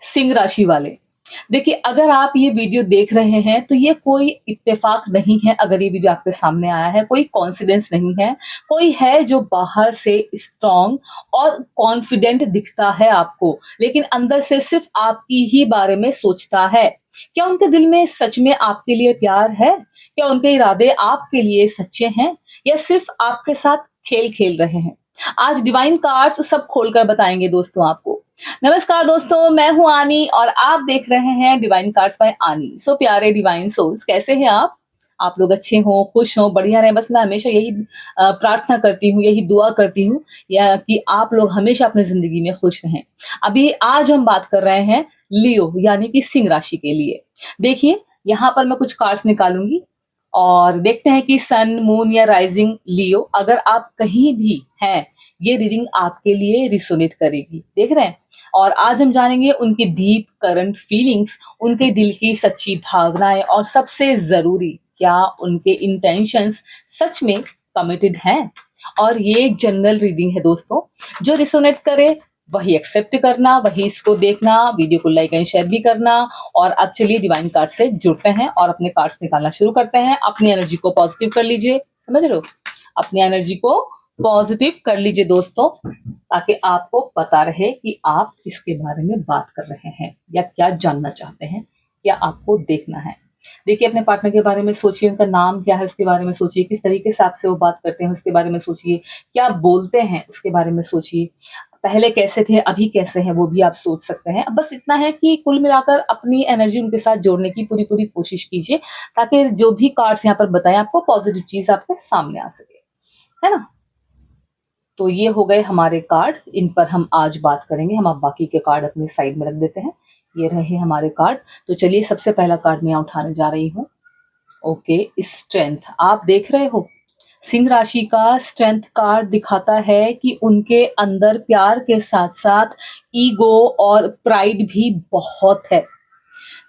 सिंह राशि वाले। देखिए, अगर आप ये वीडियो देख रहे हैं तो ये कोई इत्तेफाक नहीं है अगर ये वीडियो आपके सामने आया है, कोई कोइंसिडेंस नहीं है। कोई है जो बाहर से स्ट्रॉन्ग और कॉन्फिडेंट दिखता है आपको, लेकिन अंदर से सिर्फ आपकी ही बारे में सोचता है। क्या उनके दिल में सच में आपके लिए प्यार है? क्या उनके इरादे आपके लिए सच्चे हैं या सिर्फ आपके साथ खेल खेल रहे हैं? आज डिवाइन कार्ड्स सब खोलकर बताएंगे दोस्तों आपको। नमस्कार दोस्तों, मैं हूं आनी और आप देख रहे हैं डिवाइन कार्ड्स बाय आनी। सो प्यारे डिवाइन सोल्स, कैसे हैं आप लोग अच्छे हों, खुश हों, बढ़िया रहें। बस मैं हमेशा यही प्रार्थना करती हूँ, यही दुआ करती हूँ या कि आप लोग हमेशा अपनी जिंदगी में खुश रहें। अभी आज हम बात कर रहे हैं लियो यानी कि सिंह राशि के लिए। देखिए, यहाँ पर मैं कुछ कार्ड्स निकालूंगी और देखते हैं कि सन, मून या राइजिंग लियो अगर आप कहीं भी हैं, ये रीडिंग आपके लिए रिसोनेट करेगी। देख रहे हैं? और आज हम जानेंगे उनकी डीप करंट फीलिंग्स, उनके दिल की सच्ची भावनाएं और सबसे जरूरी, क्या उनके इंटेंशंस सच में कमिटेड हैं। और ये एक जनरल रीडिंग है दोस्तों, जो रिसोनेट करे वही एक्सेप्ट करना, वही इसको देखना, वीडियो को लाइक एंड शेयर भी करना। और अब चलिए डिवाइन कार्ड से जुड़ते हैं और अपने कार्ड्स निकालना शुरू करते हैं। अपनी एनर्जी को पॉजिटिव कर लीजिए, समझ रहे हो? अपनी एनर्जी को पॉजिटिव कर लीजिए दोस्तों, ताकि आपको पता रहे कि आप किसके बारे में बात कर रहे हैं या क्या जानना चाहते हैं, क्या आपको देखना है। देखिए, अपने पार्टनर के बारे में सोचिए, उनका नाम क्या है उसके बारे में सोचिए, किस तरीके से आपसे वो बात करते हैं उसके बारे में सोचिए, क्या बोलते हैं उसके बारे में सोचिए, पहले कैसे थे अभी कैसे हैं वो भी आप सोच सकते हैं। बस इतना है कि कुल मिलाकर अपनी एनर्जी उनके साथ जोड़ने की पूरी पूरी कोशिश कीजिए, ताकि जो भी कार्ड्स यहाँ पर बताएं आपको पॉजिटिव चीज आपके सामने आ सके, है ना। तो ये हो गए हमारे कार्ड, इन पर हम आज बात करेंगे। हम आप बाकी के कार्ड अपने साइड में रख देते हैं। ये रहे हमारे कार्ड। तो चलिए, सबसे पहला कार्ड मैं उठाने जा रही हूँ। Okay, strength. आप देख रहे हो, सिंह राशि का स्ट्रेंथ कार्ड दिखाता है कि उनके अंदर प्यार के साथ साथ ईगो और प्राइड भी बहुत है।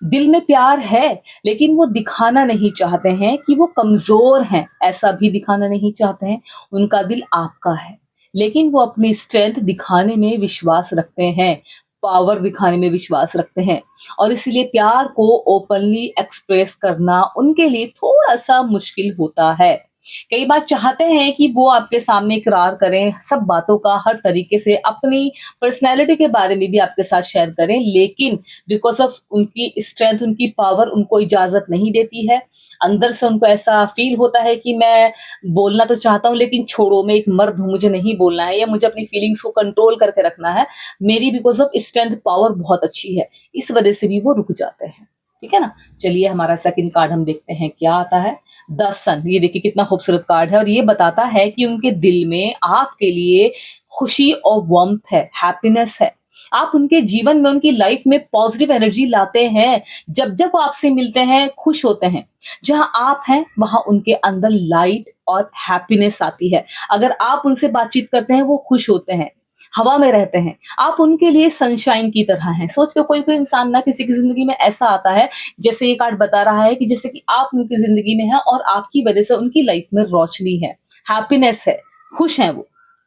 दिल में प्यार है, लेकिन वो दिखाना नहीं चाहते हैं कि वो कमजोर हैं, ऐसा भी दिखाना नहीं चाहते हैं। उनका दिल आपका है, लेकिन वो अपनी स्ट्रेंथ दिखाने में विश्वास रखते हैं, पावर दिखाने में विश्वास रखते हैं। और इसलिए प्यार को ओपनली एक्सप्रेस करना उनके लिए थोड़ा सा मुश्किल होता है। कई बार चाहते हैं कि वो आपके सामने इकरार करें सब बातों का, हर तरीके से अपनी पर्सनैलिटी के बारे में भी आपके साथ शेयर करें, लेकिन बिकॉज ऑफ उनकी स्ट्रेंथ, उनकी पावर उनको इजाजत नहीं देती है। अंदर से उनको ऐसा फील होता है कि मैं बोलना तो चाहता हूँ, लेकिन छोड़ो, मैं एक मर्द हूँ, मुझे नहीं बोलना है, या मुझे अपनी फीलिंग्स को कंट्रोल करके रखना है। मेरी बिकॉज ऑफ स्ट्रेंथ पावर बहुत अच्छी है, इस वजह से भी वो रुक जाते हैं। ठीक है ना। चलिए, हमारा सेकंड कार्ड हम देखते हैं क्या आता है। द सन। ये देखिए कितना खूबसूरत कार्ड है, और ये बताता है कि उनके दिल में आपके लिए खुशी और वार्मथ है, हैप्पीनेस है। आप उनके जीवन में, उनकी लाइफ में पॉजिटिव एनर्जी लाते हैं। जब जब वो आपसे मिलते हैं खुश होते हैं। जहां आप हैं वहां उनके अंदर लाइट और हैप्पीनेस आती है। अगर आप उनसे बातचीत करते हैं वो खुश होते हैं, हवा में रहते हैं। आप उनके लिए सनशाइन की तरह हैं। सोच लो, कोई कोई इंसान ना किसी की जिंदगी में ऐसा आता है, जैसे ये कार्ड बता रहा है कि जैसे कि आप उनकी जिंदगी में हैं और आपकी वजह से उनकी लाइफ में रोशनी है, हैप्पीनेस है, खुश हैं वो।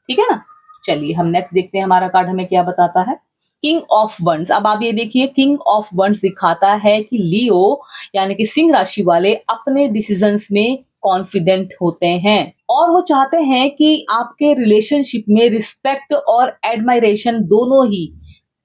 ठीक है ना। चलिए, हम नेक्स्ट देखते हैं हमारा कार्ड हमें क्या बताता है। King of wands. अब आप ये देखिए, किंग ऑफ वंड्स दिखाता है कि लियो यानी कि सिंह राशि वाले अपने डिसीजंस में कॉन्फिडेंट होते हैं, और वो चाहते हैं कि आपके रिलेशनशिप में रिस्पेक्ट और एडमायरेशन दोनों ही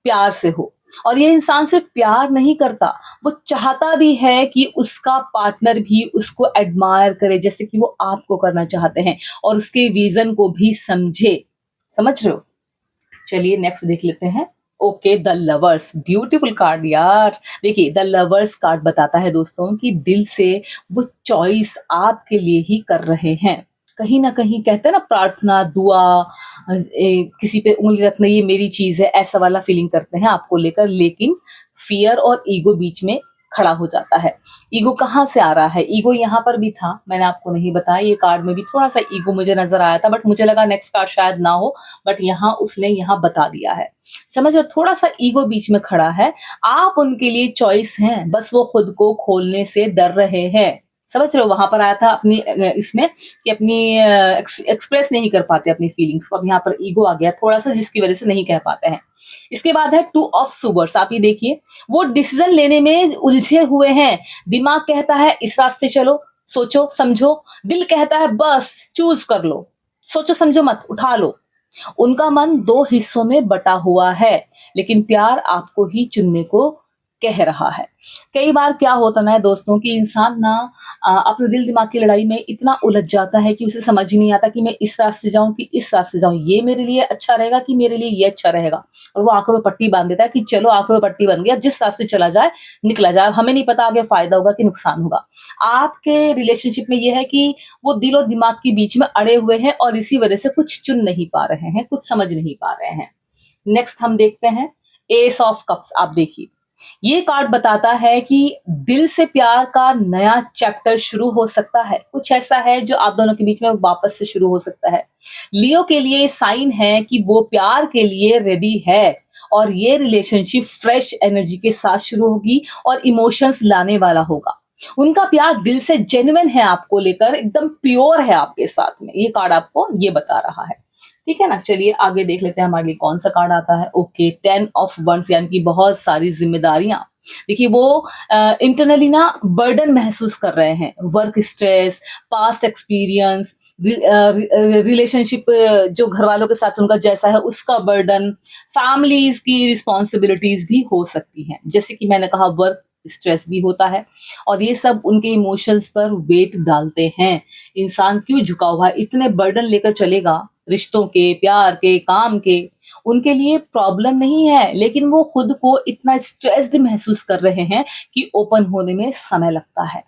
प्यार से हो। और ये इंसान सिर्फ प्यार नहीं करता, वो चाहता भी है कि उसका पार्टनर भी उसको एडमायर करे, जैसे कि वो आपको करना चाहते हैं, और उसके विजन को भी समझे। समझ रहे हो। चलिए, नेक्स्ट देख लेते हैं। Okay, the lovers. Beautiful card यार। देखिए, द लवर्स कार्ड बताता है दोस्तों कि दिल से वो चॉइस आपके लिए ही कर रहे हैं। कहीं ना कहीं कहते हैं ना, प्रार्थना, दुआ, किसी पे उंगली रखना, ये मेरी चीज है, ऐसा वाला फीलिंग करते हैं आपको लेकर, लेकिन फियर और ईगो बीच में खड़ा हो जाता है। ईगो कहाँ से आ रहा है? ईगो यहाँ पर भी था, मैंने आपको नहीं बताया। ये कार्ड में भी थोड़ा सा ईगो मुझे नजर आया था, बट मुझे लगा नेक्स्ट कार्ड शायद ना हो, बट यहाँ उसने यहाँ बता दिया है। समझ लो, थोड़ा सा ईगो बीच में खड़ा है। आप उनके लिए चॉइस हैं, बस वो खुद को खोलने से डर रहे हैं। समझ रहे हो? वहां पर आया था अपनी इसमें कि अपनी एक्सप्रेस नहीं कर पाते अपनी फीलिंग्स को। अब यहाँ पर ईगो आ गया थोड़ा सा, जिसकी वजह से नहीं कह पाते हैं। इसके बाद है टू ऑफ सुवर्स। आप ये देखिए, वो डिसीजन लेने में उलझे हुए हैं। दिमाग कहता है इस रास्ते चलो, सोचो समझो। दिल कहता है बस चूज कर लो, सोचो समझो मत, उठा लो। उनका मन दो हिस्सों में बटा हुआ है, लेकिन प्यार आपको ही चुनने को कह रहा है। कई बार क्या होता ना है दोस्तों कि इंसान ना अपने दिल दिमाग की लड़ाई में इतना उलझ जाता है कि उसे समझ ही नहीं आता कि मैं इस रास्ते जाऊं कि इस रास्ते जाऊं, ये मेरे लिए अच्छा रहेगा कि मेरे लिए ये अच्छा रहेगा। और वो आंखों में पट्टी बांध देता है कि चलो आंखों में पट्टी बन गई, अब जिस रास्ते चला जाए निकला जाए, हमें नहीं पता आगे फायदा होगा कि नुकसान होगा। आपके रिलेशनशिप में ये है कि वो दिल और दिमाग के बीच में अड़े हुए हैं और इसी वजह से कुछ चुन नहीं पा रहे हैं, कुछ समझ नहीं पा रहे हैं। नेक्स्ट हम देखते हैं एस ऑफ कप्स। आप देखिए, ये कार्ड बताता है कि दिल से प्यार का नया चैप्टर शुरू हो सकता है। कुछ ऐसा है जो आप दोनों के बीच में वापस से शुरू हो सकता है। लियो के लिए साइन है कि वो प्यार के लिए रेडी है और ये रिलेशनशिप फ्रेश एनर्जी के साथ शुरू होगी और इमोशंस लाने वाला होगा। उनका प्यार दिल से जेन्युइन है, आपको लेकर एकदम प्योर है आपके साथ में। ये कार्ड आपको ये बता रहा है। ठीक है ना, चलिए आगे देख लेते हैं हमारे लिए कौन सा कार्ड आता है। ओके, 10 ऑफ वंस, यानी कि बहुत सारी जिम्मेदारियां। देखिए वो इंटरनली ना बर्डन महसूस कर रहे हैं, work stress, past experience, relationship जो घर वालों के साथ उनका जैसा है उसका बर्डन, फैमिलीज की रिस्पॉन्सिबिलिटीज भी हो सकती हैं। जैसे कि मैंने कहा वर्क स्ट्रेस भी होता है और ये सब उनके इमोशंस पर वेट डालते हैं। इंसान क्यों झुका हुआ है, इतने बर्डन लेकर चलेगा रिश्तों के, प्यार के, काम के, उनके लिए प्रॉब्लम नहीं है, लेकिन वो खुद को इतना स्ट्रेस्ड महसूस कर रहे हैं कि ओपन होने में समय लगता है।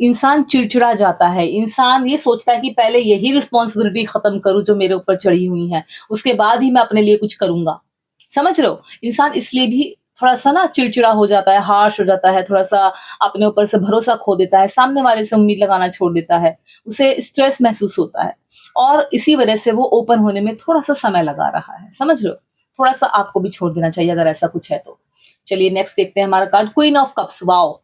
इंसान चिड़चिड़ा जाता है, इंसान ये सोचता है कि पहले यही रिस्पॉन्सिबिलिटी खत्म करूं जो मेरे ऊपर चढ़ी हुई है, उसके बाद ही मैं अपने लिए कुछ करूंगा। समझ रहे हो? इंसान इसलिए भी थोड़ा सा ना चिड़चिड़ा हो जाता है, हार्श हो जाता है, थोड़ा सा अपने ऊपर से भरोसा खो देता है, सामने वाले से उम्मीद लगाना छोड़ देता है, उसे स्ट्रेस महसूस होता है और इसी वजह से वो ओपन होने में थोड़ा सा समय लगा रहा है। समझ रहे हो? थोड़ा सा आपको भी छोड़ देना चाहिए अगर ऐसा कुछ है तो। चलिए नेक्स्ट देखते हैं हमारा card, queen of cups. Wow,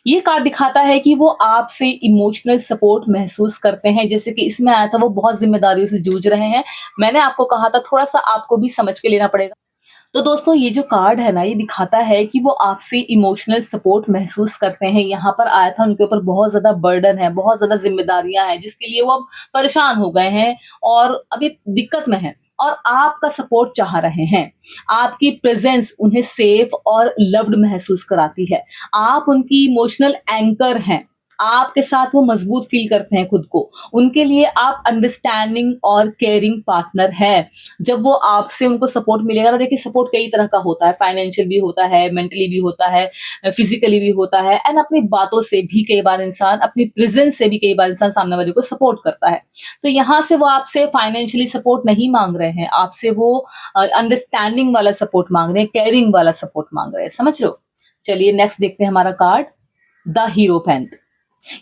ये कार्ड दिखाता है कि वो आपसे इमोशनल सपोर्ट महसूस करते हैं। जैसे कि इसमें आया था वो बहुत जिम्मेदारियों से जूझ रहे हैं। मैंने आपको कहा था थोड़ा सा आपको भी समझ के लेना पड़ेगा। तो दोस्तों ये जो कार्ड है ना, ये दिखाता है कि वो आपसे इमोशनल सपोर्ट महसूस करते हैं। यहाँ पर आया था उनके ऊपर बहुत ज्यादा बर्डन है, बहुत ज्यादा जिम्मेदारियां हैं, जिसके लिए वो अब परेशान हो गए हैं और अभी दिक्कत में हैं और आपका सपोर्ट चाह रहे हैं। आपकी प्रेजेंस उन्हें सेफ और लव्ड महसूस कराती है। आप उनकी इमोशनल एंकर हैं, आपके साथ वो मजबूत फील करते हैं खुद को। उनके लिए आप अंडरस्टैंडिंग और केयरिंग पार्टनर हैं। जब वो आपसे उनको सपोर्ट मिलेगा ना, देखिए सपोर्ट कई तरह का होता है, फाइनेंशियल भी होता है, मेंटली भी होता है, फिजिकली भी होता है, एंड अपनी बातों से भी कई बार इंसान, अपनी प्रेजेंस से भी कई बार इंसान सामने वाले को सपोर्ट करता है। तो यहाँ से वो आपसे फाइनेंशियली सपोर्ट नहीं मांग रहे हैं, आपसे वो अंडरस्टैंडिंग वाला सपोर्ट मांग रहे हैं, केयरिंग वाला सपोर्ट मांग रहे हैं। समझ रहे हो? चलिए नेक्स्ट देखते हैं हमारा कार्ड, द हीरोपेंट।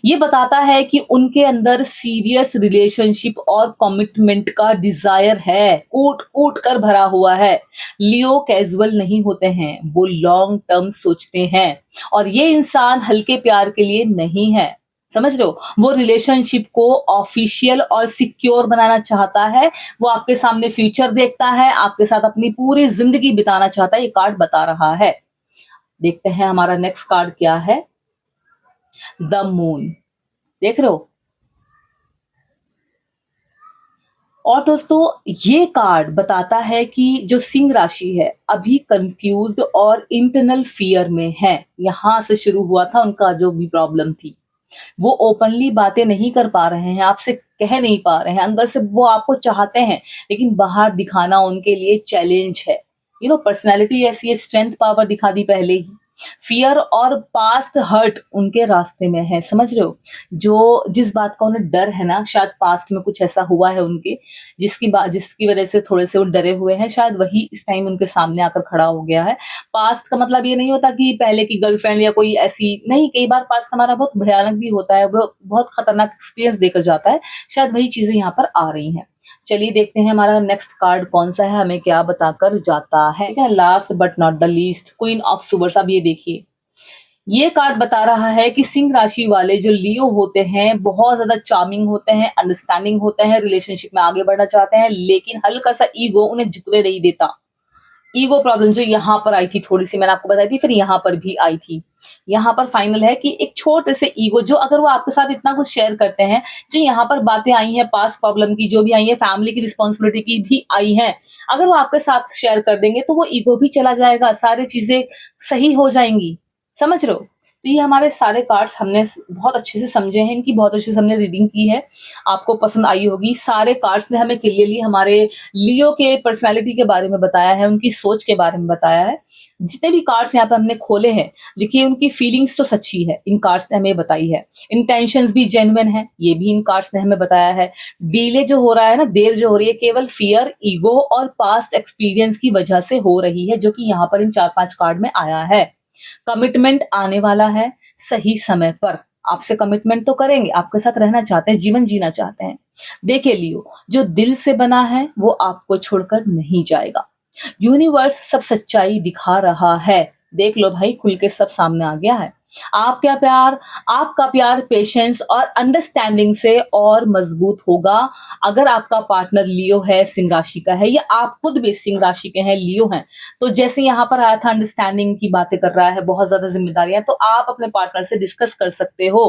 ये बताता है कि उनके अंदर सीरियस रिलेशनशिप और कमिटमेंट का डिजायर है, कूट कूट कर भरा हुआ है। लियो कैजुअल नहीं होते हैं, वो लॉन्ग टर्म सोचते हैं और ये इंसान हल्के प्यार के लिए नहीं है। समझ रहे हो? वो रिलेशनशिप को ऑफिशियल और सिक्योर बनाना चाहता है। वो आपके सामने फ्यूचर देखता है, आपके साथ अपनी पूरी जिंदगी बिताना चाहता है। ये कार्ड बता रहा है। देखते हैं हमारा नेक्स्ट कार्ड क्या है, द मून। देख रहे हो? और दोस्तों ये कार्ड बताता है कि जो सिंह राशि है अभी कंफ्यूज्ड और इंटरनल फियर में है। यहां से शुरू हुआ था उनका जो भी प्रॉब्लम थी। वो ओपनली बातें नहीं कर पा रहे हैं, आपसे कह नहीं पा रहे हैं। अंदर से वो आपको चाहते हैं लेकिन बाहर दिखाना उनके लिए चैलेंज है। पर्सनैलिटी ऐसी है, स्ट्रेंथ पावर दिखा दी पहले ही। फियर और पास्ट हर्ट उनके रास्ते में है। समझ रहे हो? जो जिस बात का उन्हें डर है ना, शायद पास्ट में कुछ ऐसा हुआ है उनके, जिसकी वजह से थोड़े से वो डरे हुए हैं, शायद वही इस टाइम उनके सामने आकर खड़ा हो गया है। पास्ट का मतलब ये नहीं होता कि पहले की गर्लफ्रेंड या कोई ऐसी नहीं, कई बार पास्ट हमारा बहुत भयानक भी होता है, वो बहुत खतरनाक एक्सपीरियंस देकर जाता है। शायद वही चीजें यहाँ पर आ रही हैं। चलिए देखते हैं हमारा नेक्स्ट कार्ड कौन सा है, हमें क्या बताकर जाता है। Last but not the least, queen of सुवर्स। अब ये देखिए, ये कार्ड बता रहा है कि सिंह राशि वाले जो लियो होते हैं बहुत ज्यादा चार्मिंग होते हैं, अंडरस्टैंडिंग होते हैं, रिलेशनशिप में आगे बढ़ना चाहते हैं, लेकिन हल्का सा ईगो उन्हें झुकने नहीं देता। ईगो प्रॉब्लम जो यहाँ पर आई थी थोड़ी सी मैंने आपको बताई थी, फिर यहाँ पर भी आई थी। यहाँ पर फाइनल है कि एक छोटे से ईगो जो अगर वो आपके साथ इतना कुछ शेयर करते हैं, जो यहाँ पर बातें आई हैं पास्ट प्रॉब्लम की जो भी आई है, फैमिली की रिस्पॉन्सिबिलिटी की भी आई हैं, अगर वो आपके साथ शेयर कर देंगे तो वो ईगो भी चला जाएगा, सारी चीजें सही हो जाएंगी। समझ रहे हो? तो ये हमारे सारे कार्ड्स हमने बहुत अच्छे से समझे हैं, इनकी बहुत अच्छे से हमने रीडिंग की है, आपको पसंद आई होगी। सारे कार्ड्स ने हमें क्लियरली हमारे लियो के पर्सनालिटी के बारे में बताया है, उनकी सोच के बारे में बताया है। जितने भी कार्ड्स यहाँ पे हमने खोले हैं, देखिए उनकी फीलिंग्स तो सच्ची है, इन कार्ड्स ने हमें बताई है। इंटेंशंस भी जेन्युइन है, ये भी इन कार्ड्स ने हमें बताया है। डिले जो हो रहा है ना, देर जो हो रही है, केवल फियर, ईगो और पास्ट एक्सपीरियंस की वजह से हो रही है, जो कि यहाँ पर इन 4-5 कार्ड में आया है। कमिटमेंट आने वाला है सही समय पर, आपसे कमिटमेंट तो करेंगे, आपके साथ रहना चाहते हैं, जीवन जीना चाहते हैं। देखिए लियो, जो दिल से बना है वो आपको छोड़कर नहीं जाएगा। यूनिवर्स सब सच्चाई दिखा रहा है, देख लो भाई, खुल के सब सामने आ गया है। आपका प्यार पेशेंस और अंडरस्टैंडिंग से और मजबूत होगा। अगर आपका पार्टनर लियो है, सिंह राशि का है, या आप खुद भी सिंह राशि के हैं, लियो हैं, तो जैसे यहाँ पर आया था अंडरस्टैंडिंग की बातें कर रहा है, बहुत ज्यादा जिम्मेदारियां, तो आप अपने पार्टनर से डिस्कस कर सकते हो।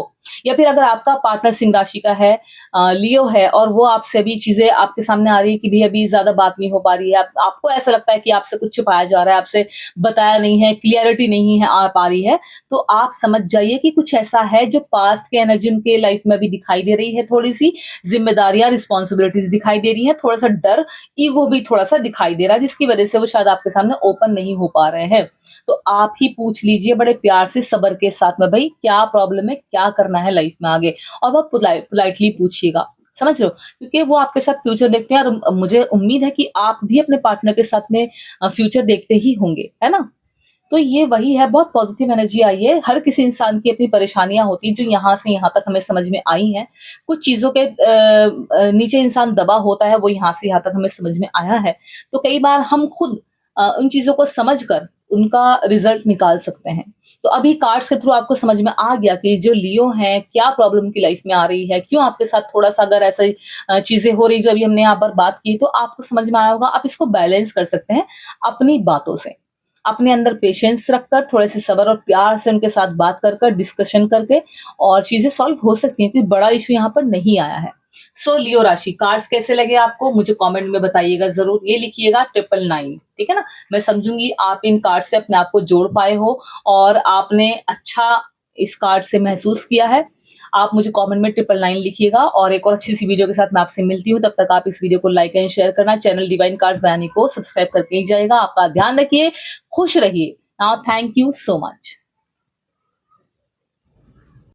या फिर अगर आपका पार्टनर सिंह राशि का है, लियो है, और वो आपसे अभी चीजें आपके सामने आ रही है कि भी अभी ज्यादा बात नहीं हो पा रही है, आपको ऐसा लगता है कि आपसे कुछ छुपाया जा रहा है, आपसे बताया नहीं है, क्लियरिटी नहीं है आ पा रही है, तो आप समझ जाइए कि कुछ ऐसा है जो पास्ट के एनर्जी उनके लाइफ में भी दिखाई दे रही है, थोड़ी सी जिम्मेदारियां, रिस्पॉन्सिबिलिटीज दिखाई दे रही है, थोड़ा सा डर, ईगो भी थोड़ा सा दिखाई दे रहा है, जिसकी वजह से वो शायद आपके सामने ओपन नहीं हो पा रहे हैं। तो आप ही पूछ लीजिए बड़े प्यार से, सब्र के साथ में, भाई क्या प्रॉब्लम है, क्या करना है लाइफ में आगे, और वह पोलाइटली पूछिएगा। समझ लो, क्योंकि वो आपके साथ फ्यूचर देखते हैं, और मुझे उम्मीद है कि आप भी अपने पार्टनर के साथ में फ्यूचर देखते ही होंगे, है ना? तो ये वही है, बहुत पॉजिटिव एनर्जी आई है। हर किसी इंसान की अपनी परेशानियां होती हैं, जो यहाँ से यहाँ तक हमें समझ में आई हैं। कुछ चीजों के नीचे इंसान दबा होता है, वो यहाँ से यहाँ तक हमें समझ में आया है। तो कई बार हम खुद उन चीजों को समझकर उनका रिजल्ट निकाल सकते हैं। तो अभी कार्ड्स के थ्रू आपको समझ में आ गया कि जो लियो हैं, क्या प्रॉब्लम की लाइफ में आ रही है, क्यों आपके साथ थोड़ा सा अगर ऐसी चीजें हो रही जो अभी हमने यहाँ पर बात की, तो आपको समझ में आया होगा। आप इसको बैलेंस कर सकते हैं अपनी बातों से, अपने अंदर पेशेंस रखकर, थोड़े से सब्र और प्यार से उनके साथ बात कर डिस्कशन करके, और चीजें सॉल्व हो सकती हैं, क्योंकि बड़ा इशू यहाँ पर नहीं आया है। सो लियो राशि कार्ड्स कैसे लगे आपको, मुझे कमेंट में बताइएगा जरूर। ये लिखिएगा 999, ठीक है ना? मैं समझूंगी आप इन कार्ड से अपने आप को जोड़ पाए हो, और आपने अच्छा इस कार्ड से महसूस किया है। आप मुझे कमेंट में 999 लिखिएगा, और एक और अच्छी सी वीडियो के साथ मैं आपसे मिलती हूँ। तब तक आप इस वीडियो को लाइक एंड शेयर करना, चैनल डिवाइन कार्ड्स बयानी को सब्सक्राइब करके ही जाएगा। आपका ध्यान रखिए, खुश रहिए। Now thank you so much.